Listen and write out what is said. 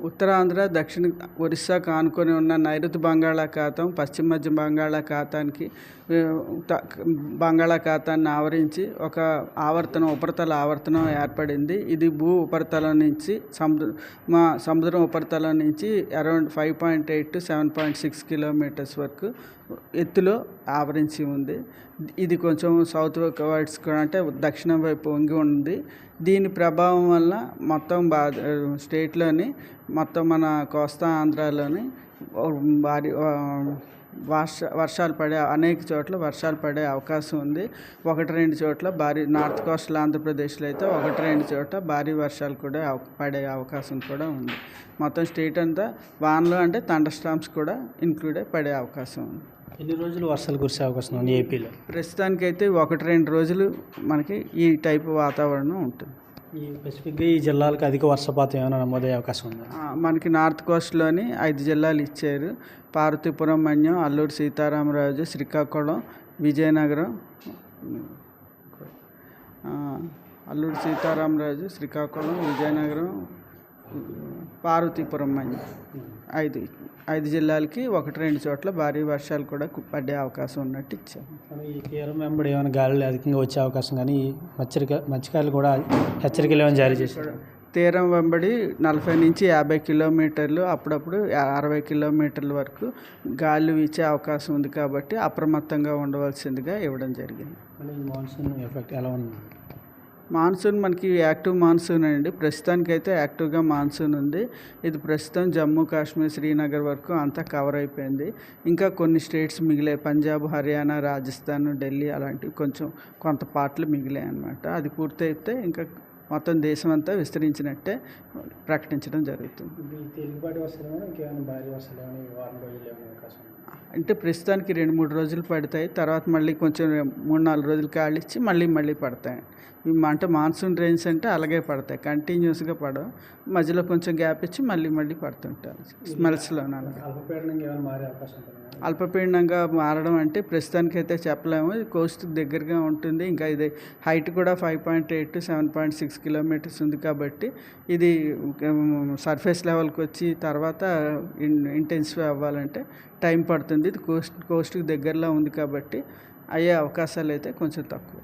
ఉత్తరాంధ్ర, దక్షిణ ఒరిస్సాకు ఆనుకొని ఉన్న నైరుతి బంగాళాఖాతం, పశ్చిమ మధ్య బంగాళాఖాతానికి బంగాళాఖాతాన్ని ఆవరించి ఒక ఉపరితల ఆవర్తనం ఏర్పడింది. ఇది భూ ఉపరితలం నుంచి సముద్రం ఉపరితలం నుంచి అరౌండ్ 5.8 to 7.6 కిలోమీటర్స్ వరకు ఎత్తులో ఆవరించి ఉంది. ఇది కొంచెం సౌత్ వర్డ్స్ అంటే దక్షిణం వైపు వంగి ఉంది. దీని ప్రభావం వల్ల మొత్తం స్టేట్లోని మొత్తం మన కోస్తా ఆంధ్రాలోని భారీ వర్షాలు పడే అనేక చోట్ల వర్షాలు పడే అవకాశం ఉంది. 1-2 చోట్ల భారీ నార్త్ కోస్టల్ ఆంధ్రప్రదేశ్లో అయితే 1-2 చోట్ల భారీ వర్షాలు కూడా పడే అవకాశం కూడా ఉంది. మొత్తం స్టేట్ అంతా వానలు అంటే థండర్ స్టార్మ్స్ కూడా ఇంక్లూడ్ అయి పడే అవకాశం ఉంది. ఎన్ని రోజులు వర్షాలు కురిసే అవకాశం ఉంది ఏపీలో? ప్రస్తుతానికైతే 1-2 రోజులు మనకి ఈ టైపు వాతావరణం ఉంటుంది. ఈ స్పెసిఫిక్గా ఈ జిల్లాలకు అధిక వర్షపాతం ఏమైనా నమోదయ్యే అవకాశం ఉంది? మనకి నార్త్ కోస్ట్లోని 5 జిల్లాలు ఇచ్చారు. పార్వతీపురం, మన్యం, అల్లూరు సీతారామరాజు, శ్రీకాకుళం, విజయనగరం, పార్వతీపురం, మన్యం 5 జిల్లాలకి 1-2 చోట్ల భారీ వర్షాలు కూడా పడే అవకాశం ఉన్నట్టు ఇచ్చారు. ఈ తీరం వెంబడి ఏమైనా గాలులు అధికంగా వచ్చే అవకాశం కానీ మత్స్యకారులు కూడా హెచ్చరికలు ఏమైనా జారీ చేశారు? తీరం వెంబడి 40 నుంచి 50 కిలోమీటర్లు, అప్పుడప్పుడు 60 కిలోమీటర్ల వరకు గాలి వీచే అవకాశం ఉంది కాబట్టి అప్రమత్తంగా ఉండవలసిందిగా ఇవ్వడం జరిగింది. మాన్సూన్ ఎఫెక్ట్ ఎలా ఉంది? మాన్సూన్ మనకి యాక్టివ్ మాన్సూన్ అండి. ప్రస్తుతానికైతే యాక్టివ్గా మాన్సూన్ ఉంది. ఇది ప్రస్తుతం జమ్మూ కాశ్మీర్, శ్రీనగర్ వరకు అంతా కవర్ అయిపోయింది. ఇంకా కొన్ని స్టేట్స్ మిగిలాయి. పంజాబ్, హర్యానా, రాజస్థాన్, ఢిల్లీ అలాంటివి కొంత పార్ట్లు మిగిలాయి అన్నమాట. అది పూర్తయితే ఇంకా మొత్తం దేశం అంతా విస్తరించినట్టే ప్రకటించడం జరుగుతుంది. అంటే ప్రస్తుతానికి 2-3 రోజులు పడతాయి. తర్వాత మళ్ళీ కొంచెం 3-4 రోజులు ఖాళీ ఇచ్చి మళ్ళీ పడతాయి. అంటే మాన్సూన్ రైన్స్ అంటే అలాగే పడతాయి, కంటిన్యూస్గా పడవు. మధ్యలో కొంచెం గ్యాప్ ఇచ్చి మళ్ళీ పడుతుంటారు స్మెల్స్లో. అల్పపీడనంగా మారడం అంటే ప్రస్తుతానికైతే చెప్పలేము. ఇది కోస్ట్ దగ్గరగా ఉంటుంది. ఇంకా ఇది హైట్ కూడా 5.8 to 7.6 కిలోమీటర్స్ ఉంది కాబట్టి ఇది సర్ఫేస్ లెవెల్కి వచ్చి తర్వాత ఇంటెన్సిఫై అవ్వాలంటే టైం పడుతుంది. ఇది కోస్ట్కి దగ్గరలో ఉంది కాబట్టి అయ్యే అవకాశాలు అయితే కొంచెం తక్కువ.